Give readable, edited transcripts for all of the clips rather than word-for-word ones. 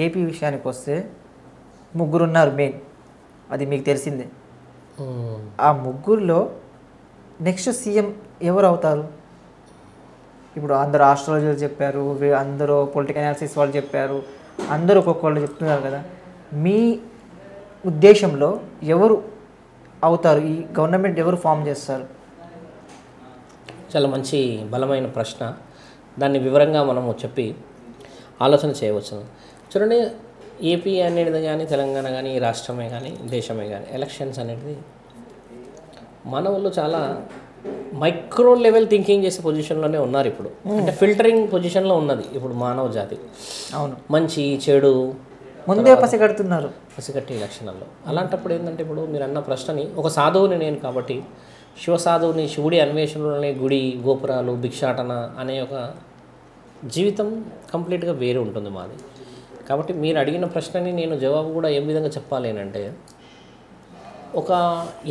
AP విషయానికి వస్తే ముగ్గురు ఉన్నారు మెయిన్, అది మీకు తెలిసిందే. ఆ ముగ్గురులో నెక్స్ట్ సీఎం ఎవరు అవుతారు? ఇప్పుడు అందరు ఆస్ట్రాలజర్లు చెప్పారు, అందరూ పొలిటికల్ అనాలిసిస్ వాళ్ళు చెప్పారు, అందరూ ఒక్కొక్కళ్ళు చెప్తున్నారు కదా. మీ ఉద్దేశంలో ఎవరు అవుతారు? ఈ గవర్నమెంట్ ఎవరు ఫామ్ చేస్తారు? చాలా మంచి బలమైన ప్రశ్న. దాన్ని వివరంగా మనము చెప్పి ఆలోచన చేయవచ్చు. చూడండి, ఏపీ అనేది కానీ తెలంగాణ కానీ ఈ రాష్ట్రమే కానీ దేశమే కానీ ఎలక్షన్స్ అనేది మన వాళ్ళు చాలా మైక్రో లెవెల్ థింకింగ్ చేసే పొజిషన్లోనే ఉన్నారు ఇప్పుడు. అంటే ఫిల్టరింగ్ పొజిషన్లో ఉన్నది ఇప్పుడు మానవ జాతి. అవును, మంచి చెడు ముందే పసిగడుతున్నారు, పసిగట్టే లక్షణాల్లో. అలాంటప్పుడు ఏంటంటే ఇప్పుడు మీరు అన్న ప్రశ్నని, ఒక సాధువుని నేను కాబట్టి శివసాధువుని, శివుడి అన్వేషణలోనే గుడి గోపురాలు భిక్షాటన అనే ఒక జీవితం కంప్లీట్గా వేరే ఉంటుంది మాది. కాబట్టి మీరు అడిగిన ప్రశ్నని నేను జవాబు కూడా ఏ విధంగా చెప్పాలి అంటే, ఒక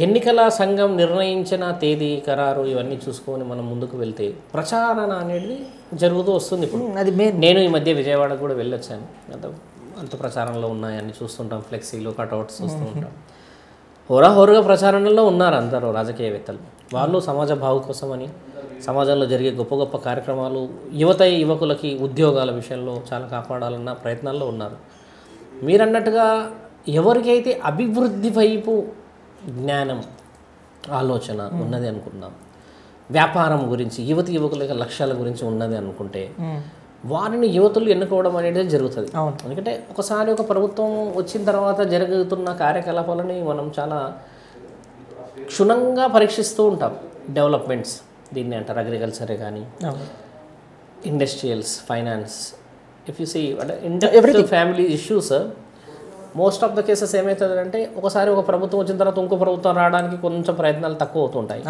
ఎన్నికల సంఘం నిర్ణయించిన తేదీ ఖరారు ఇవన్నీ చూసుకొని మనం ముందుకు వెళ్తే ప్రచారణ అనేది జరుగుతూ వస్తుంది. ఇప్పుడు అది మెయిన్. నేను ఈ మధ్య విజయవాడకు కూడా వెళ్ళొచ్చాను. అంత ప్రచారంలో ఉన్నాయని చూస్తుంటాం, ఫ్లెక్సీలు కట్అవుట్స్ చూస్తూ ఉంటాం. హోరాహోరుగా ప్రచారణలో ఉన్నారు అందరూ రాజకీయవేత్తలు. వాళ్ళు సమాజ బాగు కోసమని, సమాజంలో జరిగే గొప్ప గొప్ప కార్యక్రమాలు, యువకులకి ఉద్యోగాల విషయంలో చాలా కాపాడాలన్న ప్రయత్నాల్లో ఉన్నారు. మీరన్నట్టుగా ఎవరికైతే అభివృద్ధి వైపు జ్ఞానం ఆలోచన ఉన్నది అనుకుందాం, వ్యాపారం గురించి యువకుల లక్ష్యాల గురించి ఉన్నది అనుకుంటే వారిని యువతులు ఎన్నుకోవడం అనేది జరుగుతుంది. ఎందుకంటే ఒకసారి ఒక ప్రభుత్వం వచ్చిన తర్వాత జరుగుతున్న కార్యకలాపాలని మనం చాలా క్షుణ్ణంగా పరీక్షిస్తూ ఉంటాం. డెవలప్మెంట్స్ దీన్ని అంటారు, అగ్రికల్చరే కానీ industrials, finance, if you see అంటే family issues. Most of the cases ఏమవుతుందంటే ఒకసారి ఒక ప్రభుత్వం వచ్చిన తర్వాత ఇంకో ప్రభుత్వం రావడానికి కొంచెం ప్రయత్నాలు తక్కువ అవుతుంటాయి.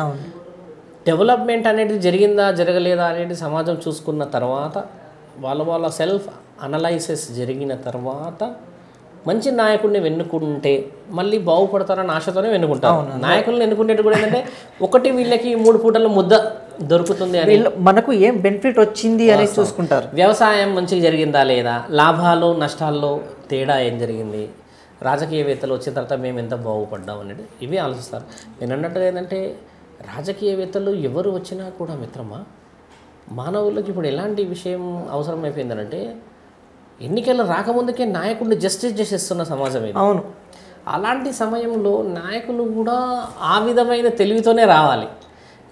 డెవలప్మెంట్ అనేది జరిగిందా జరగలేదా అనేది సమాజం చూసుకున్న తర్వాత, వాళ్ళ సెల్ఫ్ అనలైసిస్ జరిగిన తర్వాత మంచి నాయకుడిని వెన్నుకుంటే మళ్ళీ బాగుపడతారన్న ఆశతోనే వెన్నుకుంటారు. నాయకులను ఎన్నుకునేది కూడా ఏంటంటే ఒకటి వీళ్ళకి 3 పూటల ముద్ద దొరుకుతుంది అని, మనకు ఏం బెనిఫిట్ వచ్చింది అనేది చూసుకుంటారు. వ్యవసాయం మంచిగా జరిగిందా లేదా, లాభాలు నష్టాల్లో తేడా ఏం జరిగింది, రాజకీయవేత్తలు వచ్చిన తర్వాత మేము ఎంత బాగుపడ్డాం అనేది ఇవి ఆలోచిస్తారు. నేను అన్నట్టుగా ఏంటంటే రాజకీయవేత్తలు ఎవరు వచ్చినా కూడా మిత్రమా, మానవులకి ఇప్పుడు ఎలాంటి విషయం అవసరమైపోయిందనంటే ఎన్నికలు రాకముందుకే నాయకుడిని జస్టిస్ చేసేస్తున్న సమాజం ఇది. అవును, అలాంటి సమయంలో నాయకులు కూడా ఆ విధమైన తెలివితోనే రావాలి.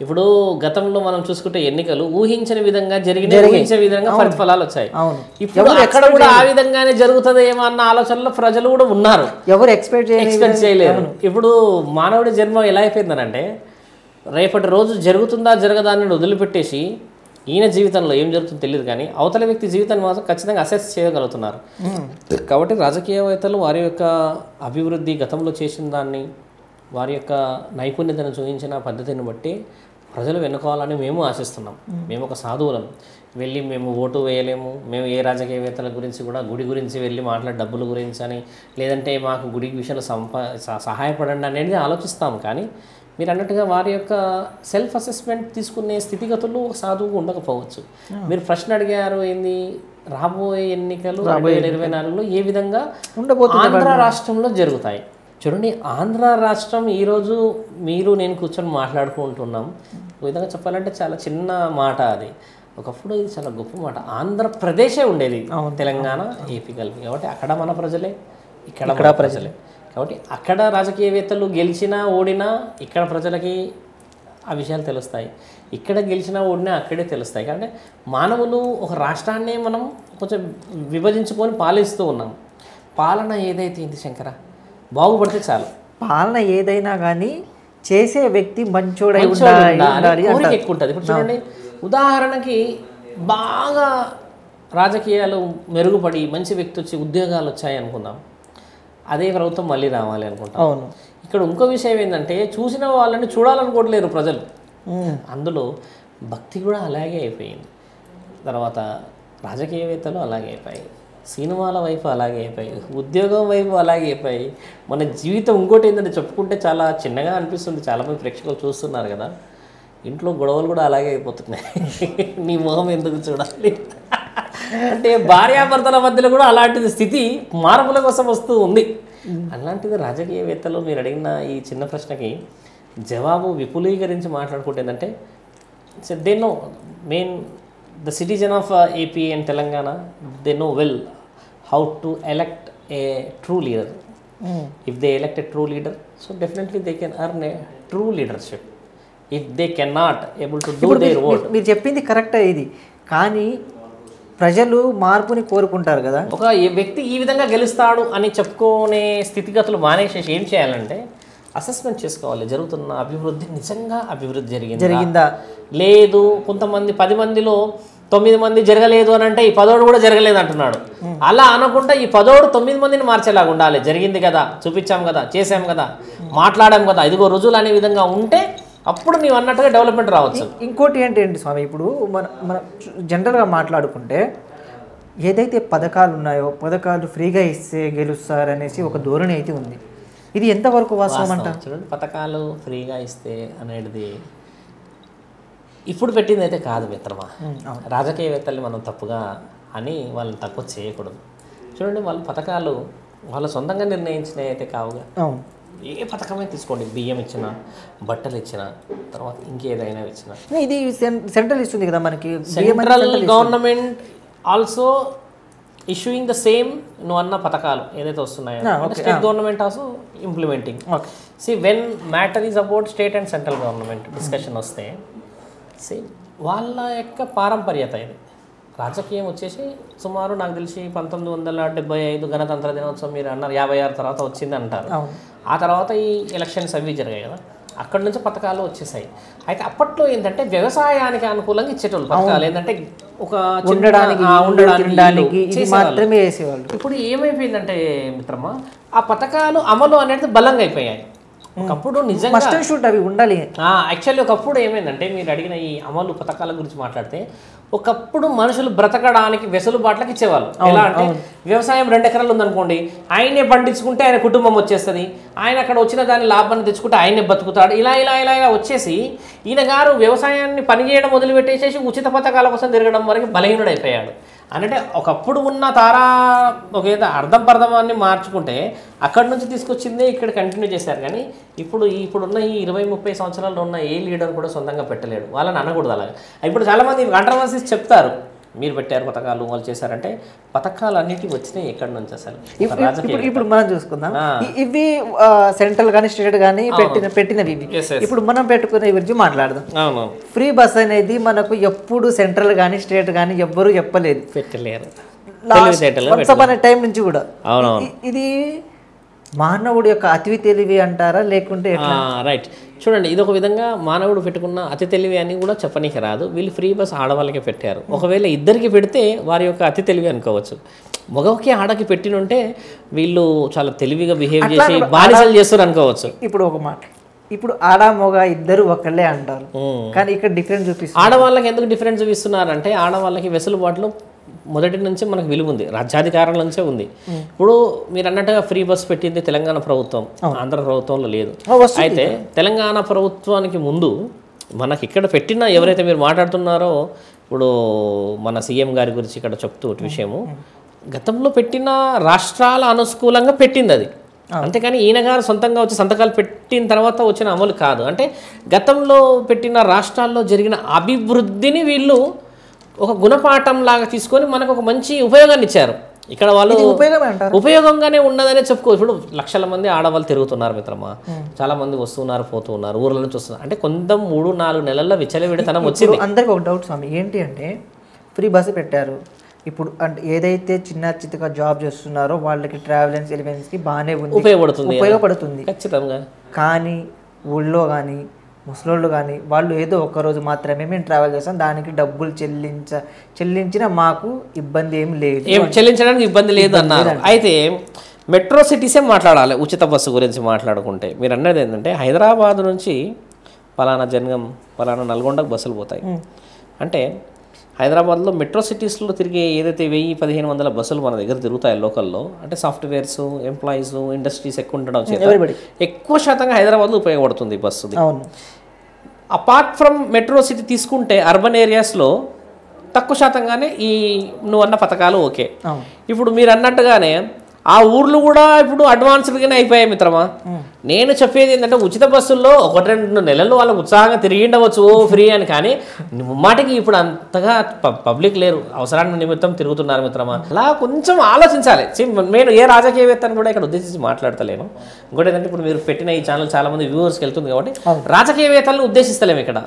ఇప్పుడు గతంలో మనం చూసుకుంటే ఎన్నికలు ఊహించని విధంగా ఊహించే విధంగా ప్రతిఫలాలు వచ్చాయి. ఇప్పుడు ఎక్కడ కూడా ఆ విధంగానే జరుగుతుంది ఏమో అన్న ఆలోచనలో ప్రజలు కూడా ఉన్నారు. ఎవరు ఎక్స్పెక్ట్ చేయలేరు. ఇప్పుడు మానవుడి జన్మ ఎలా అయిపోయిందనంటే రేపటి రోజు జరుగుతుందా జరగదా అని వదిలిపెట్టేసి ఈయన జీవితంలో ఏం జరుగుతుందో తెలియదు, కానీ అవతల వ్యక్తి జీవితాన్ని మాత్రం ఖచ్చితంగా అసెస్ చేయగలుగుతున్నారు. కాబట్టి రాజకీయవేత్తలు వారి యొక్క అభివృద్ధి, గతంలో చేసిన దాన్ని, వారి యొక్క నైపుణ్యతను చూపించిన పద్ధతిని బట్టి ప్రజలు వెనుకోవాలని మేము ఆశిస్తున్నాం. మేము ఒక సాధువులం, వెళ్ళి మేము ఓటు వేయలేము. మేము ఏ రాజకీయవేత్తల గురించి కూడా గుడి గురించి వెళ్ళి మాట్లాడే డబ్బుల గురించి అని, లేదంటే మాకు గుడి విషయంలో సహాయపడండి అనేది ఆలోచిస్తాము. కానీ మీరు అన్నట్టుగా వారి యొక్క సెల్ఫ్ అసెస్మెంట్ తీసుకునే స్థితిగతులు ఒక సాధువుగా ఉండకపోవచ్చు. మీరు ప్రశ్న అడిగారు ఏంది, రాబోయే ఎన్నికలు 2024లో ఏ విధంగా ఆంధ్ర రాష్ట్రంలో జరుగుతాయి. చూడండి, ఆంధ్ర రాష్ట్రం ఈరోజు మీరు నేను కూర్చొని మాట్లాడుకుంటున్నాం. ఒక విధంగా చెప్పాలంటే చాలా చిన్న మాట అది. ఒకప్పుడు ఇది చాలా గొప్ప మాట. ఆంధ్రప్రదేశే ఉండేది, తెలంగాణ ఏపీ కలిపి. కాబట్టి అక్కడ మన ప్రజలే, ఇక్కడ ప్రజలే. కాబట్టి అక్కడ రాజకీయవేత్తలు గెలిచినా ఓడినా ఇక్కడ ప్రజలకి ఆ విషయాలు తెలుస్తాయి, ఇక్కడ గెలిచినా ఓడినా అక్కడే తెలుస్తాయి. కాబట్టి మానవులు ఒక రాష్ట్రాన్ని మనం కొంచెం విభజించుకొని పాలిస్తూ ఉన్నాం. పాలన ఏదైతే ఏంటి శంకర, బాగుపడితే చాలు. పాలన ఏదైనా కానీ చేసే వ్యక్తి మంచోడై ఎక్కువ ఉంటుంది. ఇప్పుడు చూడండి, ఉదాహరణకి బాగా రాజకీయాలు మెరుగుపడి మంచి వ్యక్తి వచ్చి ఉద్యోగాలు వచ్చాయి అనుకుందాం, అదే ప్రభుత్వం మళ్ళీ రావాలి అనుకుంటాం. అవును, ఇక్కడ ఇంకో విషయం ఏంటంటే చూసిన వాళ్ళని చూడాలనుకోవట్లేరు ప్రజలు. అందులో భక్తి కూడా అలాగే అయిపోయింది. తర్వాత రాజకీయవేత్తలు అలాగే అయిపోయాయి, సినిమాల వైపు అలాగే అయిపోయి, ఉద్యోగం వైపు అలాగే అయిపోయి, మన జీవితం ఇంకోటి ఏంటంటే చెప్పుకుంటే చాలా చిన్నగా అనిపిస్తుంది. చాలామంది ప్రేక్షకులు చూస్తున్నారు కదా, ఇంట్లో గొడవలు కూడా అలాగే అయిపోతున్నాయి. నీ మొహం ఎందుకు చూడాలి, అంటే భార్యాభర్తల మధ్యలో కూడా అలాంటి స్థితి మార్పుల కోసం వస్తూ ఉంది. అలాంటిది రాజకీయవేత్తలు మీరు అడిగిన ఈ చిన్న ప్రశ్నకి జవాబు విపులీకరించి మాట్లాడుకుంటే ఏంటంటే they know main the citizen of AP and Telangana they know well how to elect A true leader. If they elect A true leader so definitely they can earn A true leadership. If they can not able to do their work. మీరు చెప్పింది కరెక్టే ఇది, కానీ ప్రజలు మార్పుని కోరుకుంటారు కదా. ఒక వ్యక్తి ఈ విధంగా గెలుస్తాడు అని చెప్పుకునే స్థితిగతులు మానేసేసి ఏం చేయాలంటే అసెస్మెంట్ చేసుకోవాలి. జరుగుతున్న అభివృద్ధి నిజంగా అభివృద్ధి జరిగిందా లేదు. కొంతమంది 10 మందిలో 9 మంది జరగలేదు అని అంటే ఈ 10 కూడా జరగలేదు అంటున్నాడు. అలా అనకుండా ఈ 10 9 మందిని మార్చేలాగా ఉండాలి. జరిగింది కదా, చూపించాం కదా, చేసాం కదా, మాట్లాడాం కదా, ఇదిగో రుజువులు అనే విధంగా ఉంటే అప్పుడు నీవు అన్నట్టుగా డెవలప్మెంట్ రావచ్చు. ఇంకోటి ఏంటి స్వామి, ఇప్పుడు మన జనరల్గా మాట్లాడుకుంటే ఏదైతే పథకాలు ఉన్నాయో పథకాలు ఫ్రీగా ఇస్తే గెలుస్తారనేసి ఒక ధోరణి అయితే ఉంది. ఇది ఎంతవరకు వాస్తవం అంటారు? చూడండి, పథకాలు ఫ్రీగా ఇస్తే అనేది ఇప్పుడు పెట్టింది అయితే కాదు మిత్రమా. రాజకీయవేత్తల్ని మనం తప్పుగా అని వాళ్ళని తక్కువ చేయకూడదు. చూడండి, వాళ్ళ పథకాలు వాళ్ళ సొంతంగా నిర్ణయించినవి అయితే కావుగా. ఏ పథకమే తీసుకోండి, బియ్యం ఇచ్చినా, బట్టలు ఇచ్చినా, తర్వాత ఇంకేదైనా ఇచ్చినా, ఇది సెంట్రల్ ఇస్తుంది కదా మనకి. Central government also issuing the same నువ్వు అన్న పథకాలు ఏదైతే వస్తున్నాయో state government also implementing. See when matter is about state and central government discussion వస్తే సి వాళ్ళ యొక్క పారంపర్యత ఇది. రాజకీయం వచ్చేసి సుమారు నాకు తెలిసి 1975 గణతంత్ర దినోత్సవం మీరు అన్నారు 56 తర్వాత వచ్చింది అంటారు. ఆ తర్వాత ఈ ఎలక్షన్స్ అవి జరిగాయి కదా, అక్కడి నుంచి పథకాలు వచ్చేసాయి. అయితే అప్పట్లో ఏంటంటే వ్యవసాయానికి అనుకూలంగా ఇచ్చేటోళ్ళు పథకాలు ఏంటంటే ఒక ఉండడానికి మాత్రమే వేసేవాళ్ళు. ఇప్పుడు ఏమైపోయిందంటే మిత్రమా, ఆ పథకాలు అమలు అనేది బలంగా అయిపోయాయి. ఒకప్పుడు నిజంగా అవి ఉండాలి. యాక్చువల్లీ ఒకప్పుడు ఏమైందంటే మీరు అడిగిన ఈ అమలు పథకాల గురించి మాట్లాడితే ఒకప్పుడు మనుషులు బ్రతకడానికి వెసులుబాట్లకు ఇచ్చేవాళ్ళు. ఎలా అంటే వ్యవసాయం 2 ఎకరాలు ఉందనుకోండి, ఆయనే పండించుకుంటే ఆయన కుటుంబం వచ్చేస్తుంది, ఆయన అక్కడ వచ్చిన దాని లాభాన్ని తెచ్చుకుంటే ఆయనే బతుకుతాడు. ఇలా ఇలా ఇలా ఇలా వచ్చేసి ఈయన గారు వ్యవసాయాన్ని పనిచేయడం మొదలుపెట్టేసేసి ఉచిత పథకాల కోసం తిరగడం వరకు బలహీనుడైపోయాడు. అంటే ఒకప్పుడు ఉన్న ఒక ఏదో అర్థం పర్థమాన్ని మార్చుకుంటే అక్కడి నుంచి తీసుకొచ్చిందే ఇక్కడ కంటిన్యూ చేశారు. కానీ ఇప్పుడున్న ఈ 20-30 సంవత్సరాల్లో ఉన్న ఏ లీడర్ కూడా సొంతంగా పెట్టలేడు. వాళ్ళని అనకూడదు అలాగా. ఇప్పుడు చాలామంది కాంట్రవర్సీస్ చెప్తారు, మీరు పెట్టారు పథకాలు, వాళ్ళు చేశారంటే పథకాలు అన్నిటికీ వచ్చినాయి ఎక్కడి నుంచి అసలు. ఇప్పుడు మనం చూసుకుందాం, ఇవి సెంట్రల్ కానీ స్టేట్ కానీ పెట్టినవి ఇవి. ఇప్పుడు మనం పెట్టుకునే గురించి మాట్లాడదాం. ఫ్రీ బస్ అనేది మనకు ఎప్పుడు సెంట్రల్ కానీ స్టేట్ కానీ ఎవ్వరూ చెప్పలేదు, పెట్టలేరు టైం నుంచి కూడా. ఇది మానవుడి యొక్క అతి తెలివి అంటారా లేకుంటే రైట్? చూడండి, ఇది ఒక విధంగా మానవుడు పెట్టుకున్న అతి తెలివి అని కూడా చెప్పనీకి రాదు. వీళ్ళు ఫ్రీ బస్ ఆడవాళ్ళకే పెట్టారు. ఒకవేళ ఇద్దరికి పెడితే వారి యొక్క అతి తెలివి అనుకోవచ్చు. మగకి ఆడకి పెట్టినుంటే వీళ్ళు చాలా తెలివిగా బిహేవ్ చేసి బానిసలు చేస్తారు అనుకోవచ్చు. ఇప్పుడు ఒక మాట, ఇప్పుడు ఆడ మగ ఇద్దరు ఒకళ్ళే అంటారు, కానీ ఇక్కడ డిఫరెన్స్ చూపిస్తారు. ఆడవాళ్ళకి ఎందుకు డిఫరెన్స్ చూపిస్తున్నారంటే ఆడవాళ్ళకి వెసులుబాటులో మొదటి నుంచి మనకు విలువ ఉంది, రాజ్యాధికారం నుంచే ఉంది. ఇప్పుడు మీరు అన్నట్టుగా ఫ్రీ బస్ పెట్టింది తెలంగాణ ప్రభుత్వం, ఆంధ్ర ప్రభుత్వంలో లేదు. అయితే తెలంగాణ ప్రభుత్వానికి ముందు మనకి ఇక్కడ పెట్టిన ఎవరైతే మీరు మాట్లాడుతున్నారో ఇప్పుడు మన సీఎం గారి గురించి ఇక్కడ చెప్తూ విషయము, గతంలో పెట్టిన రాష్ట్రాల అనుకూలంగా పెట్టింది అది. అంతేకాని ఈయన గారు సొంతంగా వచ్చి సంతకాలు పెట్టిన తర్వాత వచ్చిన అమలు కాదు. అంటే గతంలో పెట్టిన రాష్ట్రాల్లో జరిగిన అభివృద్ధిని వీళ్ళు ఒక గుణపాఠం లాగా తీసుకొని మనకు ఒక మంచి ఉపయోగాన్ని ఇచ్చారు. ఇక్కడ వాళ్ళు ఉపయోగంగానే ఉన్నదనే చెప్పుకో. ఇప్పుడు లక్షల మంది ఆడవాళ్ళు తిరుగుతున్నారు మిత్రమా, చాలా మంది వస్తున్నారు పోతున్నారు, ఊర్ల నుంచి వస్తున్నారు. అంటే కొంత 3-4 నెలల్లో విచ్చలవిడితనం వచ్చింది. అందరికి ఒక డౌట్ స్వామి, ఏంటి అంటే ఫ్రీ బస్సు పెట్టారు. ఇప్పుడు అంటే ఏదైతే చిన్న చిత్తగా జాబ్ చేస్తున్నారో వాళ్ళకి ట్రావెలెన్స్ ఎలివెన్స్కి బాగానే ఉంది, ఉపయోగపడుతుంది ఖచ్చితంగా. కానీ ఊళ్ళో కానీ ముసలోళ్ళు కానీ వాళ్ళు ఏదో ఒక్కరోజు మాత్రమే మేము ట్రావెల్ చేస్తాం, దానికి డబ్బులు చెల్లించిన మాకు ఇబ్బంది ఏం లేదు, చెల్లించడానికి ఇబ్బంది లేదు అన్నారు. అయితే మెట్రో సిటీసే మాట్లాడాలి ఉచిత బస్సు గురించి మాట్లాడుకుంటే. మీరు అన్నది ఏంటంటే హైదరాబాద్ నుంచి పలానా జనగం పలానా నల్గొండకు బస్సులు పోతాయి. అంటే హైదరాబాద్లో మెట్రో సిటీస్లో తిరిగే ఏదైతే 1000-1500 బస్సులు మన దగ్గర తిరుగుతాయి లోకల్లో, అంటే సాఫ్ట్వేర్స్, ఎంప్లాయీస్, ఇండస్ట్రీస్ ఎక్కువ ఉండడం చేత ఎక్కువ శాతంగా హైదరాబాద్లో ఉపయోగపడుతుంది bus. Apart from metro city తీసుకుంటే అర్బన్ ఏరియాస్లో తక్కువ శాతంగానే ఈ నువ్వు అన్న పథకాలు ఓకే. అవును. ఇప్పుడు మీరు అన్నట్టుగానే ఆ ఊర్లు కూడా ఇప్పుడు అడ్వాన్స్డ్గానే అయిపోయాయి మిత్రమా. నేను చెప్పేది ఏంటంటే ఉచిత బస్సుల్లో 1-2 నెలలు వాళ్ళకు ఉత్సాహంగా తిరిగి ఉండవచ్చు ఫ్రీ అని, కానీ మాటికి ఇప్పుడు అంతగా పబ్లిక్ లేరు, అవసరాన్ని నిమిత్తం తిరుగుతున్నారు మిత్రమా. అలా కొంచెం ఆలోచించాలి. నేను ఏ రాజకీయవేత్తను కూడా ఇక్కడ ఉద్దేశించి మాట్లాడతలేను. ఇంకోటి ఏంటంటే ఇప్పుడు మీరు పెట్టిన ఈ ఛానల్ చాలా మంది వ్యూవర్స్కి వెళ్తుంది కాబట్టి రాజకీయవేత్తలను ఉద్దేశిస్తలేము, ఇక్కడ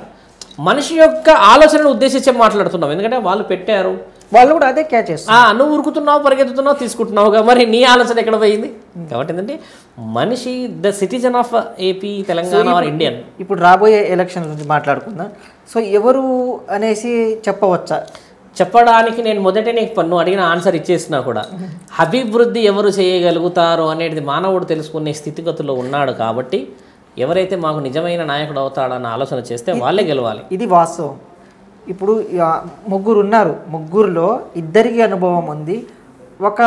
మనిషి యొక్క ఆలోచనను ఉద్దేశించే మాట్లాడుతున్నాం. ఎందుకంటే వాళ్ళు పెట్టారు, వాళ్ళు కూడా అదే క్యాచ్ చేస్తారు. నువ్వు ఉరుకుతున్నావు, పరిగెత్తుతున్నావు, తీసుకుంటున్నావుగా, మరి నీ ఆలోచన ఎక్కడ పోయింది? కాబట్టి ఏంటంటే మనిషి the citizen of AP, Telangana or Indian. ఇప్పుడు రాబోయే ఎలక్షన్ గురించి మాట్లాడుకుందాం. సో ఎవరు అనేసి చెప్పవచ్చా? చెప్పడానికి నేను మొదటే నువ్వు అడిగిన ఆన్సర్ ఇచ్చేసినా కూడా, అభివృద్ధి ఎవరు చేయగలుగుతారు అనేది మానవుడు తెలుసుకునే స్థితిగతుల్లో ఉన్నాడు. కాబట్టి ఎవరైతే మాకు నిజమైన నాయకుడు అవుతాడన్న ఆలోచన చేస్తే వాళ్ళే గెలవాలి. ఇది వాస్తవం. ఇప్పుడు 3 ఉన్నారు, 3లో 2కి అనుభవం ఉంది, ఒక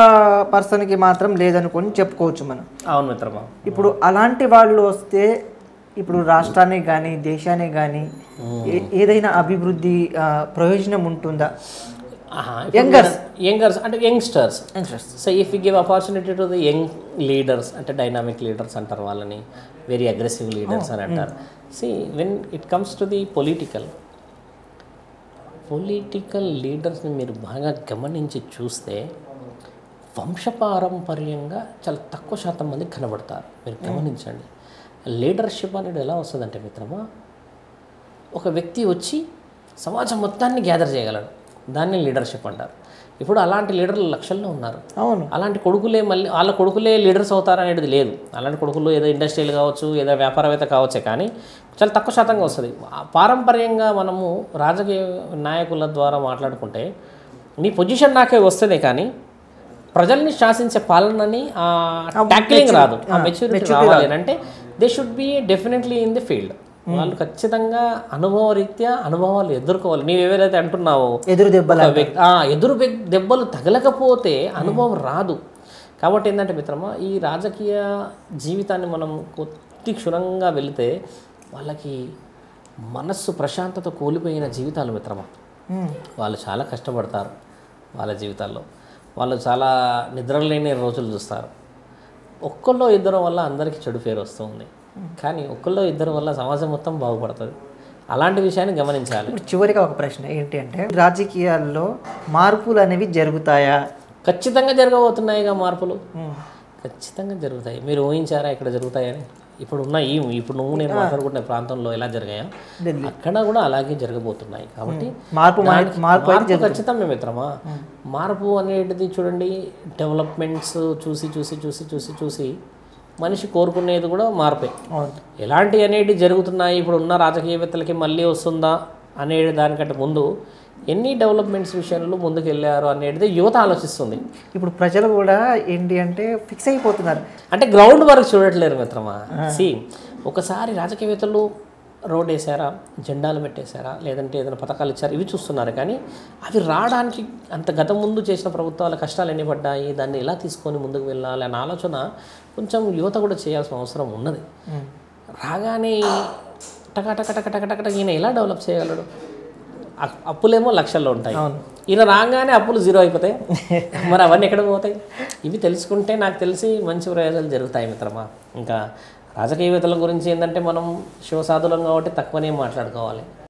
పర్సన్కి మాత్రం లేదనుకొని చెప్పుకోవచ్చు మనం. అవును మిత్రమా. ఇప్పుడు అలాంటి వాళ్ళు వస్తే ఇప్పుడు రాష్ట్రానికి కానీ దేశానికి కానీ ఏదైనా అభివృద్ధి ప్రయోజనం ఉంటుందా? యంగర్స్ అంటే youngsters. So if you give opportunity to the young leaders, అంటే డైనామిక్ లీడర్స్ అంటారు వాళ్ళని, వెరీ అగ్రెసివ్ లీడర్స్ అని అంటారు. See when it comes to the political లీడర్స్ని మీరు బాగా గమనించి చూస్తే వంశపారంపర్యంగా చాలా తక్కువ శాతం మంది కనబడతారు. మీరు గమనించండి. లీడర్షిప్ అనేది ఎలా వస్తుందంటే మిత్రమా, ఒక వ్యక్తి వచ్చి సమాజం మొత్తాన్ని గ్యాదర్ చేయగలడు, దాన్ని లీడర్షిప్ అంటారు. ఇప్పుడు అలాంటి లీడర్లు లక్షల్లో ఉన్నారు. అవును. అలాంటి కొడుకులే మళ్ళీ వాళ్ళ కొడుకులే లీడర్స్ అవుతారు అనేది లేదు. అలాంటి కొడుకులు ఏదో ఇండస్ట్రియల్ కావచ్చు, ఏదో వ్యాపారవేత్త కావచ్చే, కానీ చాలా తక్కువ శాతంగా వస్తుంది. పారంపర్యంగా మనము రాజకీయ నాయకుల ద్వారా మాట్లాడుకుంటే నీ పొజిషన్ నాకే వస్తుంది, కానీ ప్రజల్ని శాసించే పాలనని ట్యాక్లింగ్ రాదు, ఆ మెచ్యూరిటీ రావాలి అంటే they should be definitely in the field. వాళ్ళు ఖచ్చితంగా అనుభవరీత్యా అనుభవాలు ఎదుర్కోవాలి. నీవు ఏవైతే అంటున్నావో ఎదురు దెబ్బలు తగలకపోతే అనుభవం రాదు. కాబట్టి ఏంటంటే మిత్రమా, ఈ రాజకీయ జీవితాన్ని మనం కొద్ది క్షుణ్ణంగా వెళితే వాళ్ళకి మనస్సు ప్రశాంతత కోల్పోయిన జీవితాలు మిత్రమా. వాళ్ళు చాలా కష్టపడతారు వాళ్ళ జీవితాల్లో, వాళ్ళు చాలా నిద్రలేని రోజులు చూస్తారు. ఒక్కళ్ళో ఇద్దరు వల్ల అందరికీ చెడు పేరు వస్తుంది, కానీ ఒక్కళ్ళో ఇద్దరు వల్ల సమాజం మొత్తం బాగుపడుతుంది. అలాంటి విషయాన్ని గమనించాలి. ఇప్పుడు చివరిగా ఒక ప్రశ్న ఏంటి అంటే, రాజకీయాల్లో మార్పులు అనేవి జరుగుతాయా? ఖచ్చితంగా జరగబోతున్నాయిగా మార్పులు, ఖచ్చితంగా జరుగుతాయి. మీరు ఊహించారా ఇక్కడ జరుగుతాయని? ఇప్పుడు నువ్వు నేను మాట్లాడుకుంటున్న ప్రాంతంలో ఎలా జరిగాయో అక్కడ కూడా అలాగే జరగబోతున్నాయి. కాబట్టి మార్పు ఖచ్చితంగా మిత్రమా. మార్పు అనేది చూడండి, డెవలప్మెంట్స్ చూసి చూసి చూసి చూసి చూసి మనిషి కోరుకునేది కూడా మార్పే. ఎలాంటి అనేవి జరుగుతున్నాయి, ఇప్పుడు ఉన్న రాజకీయవేత్తలకి మళ్ళీ వస్తుందా అనేది దానికంటే ముందు ఎన్ని డెవలప్మెంట్స్ విషయంలో ముందుకు వెళ్ళారు అనేది యువత ఆలోచిస్తుంది. ఇప్పుడు ప్రజలు కూడా ఏంటి అంటే ఫిక్స్ అయిపోతున్నారు, అంటే గ్రౌండ్ వర్క్ చూడట్లేరు మిత్రమా. ఒకసారి రాజకీయవేత్తలు రోడ్ వేసారా, జెండాలు పెట్టేశారా, లేదంటే ఏదైనా పథకాలు ఇచ్చారా, ఇవి చూస్తున్నారు. కానీ అవి రావడానికి అంత గతం ముందు చేసిన ప్రభుత్వాల కష్టాలు ఎన్ని పడ్డాయి, దాన్ని ఎలా తీసుకొని ముందుకు వెళ్ళాలి అన్న ఆలోచన కొంచెం యువత కూడా చేయాల్సిన అవసరం ఉన్నది. రాగానే టకటకటకటకటకట ఈయన ఎలా డెవలప్ చేయగలడు? అప్పులేమో లక్షల్లో ఉంటాయి, ఈయన రాగానే అప్పులు 0 అయిపోతాయి. మరి అవన్నీ ఎక్కడ పోతాయి? ఇవి తెలుసుకుంటే నాకు తెలిసి మంచి ప్రయోజనాలు జరుగుతాయి మిత్రమా. ఇంకా రాజకీయవేత్తల గురించి ఏంటంటే మనం శివసాధులం కాబట్టి తక్కువనే మాట్లాడుకోవాలి.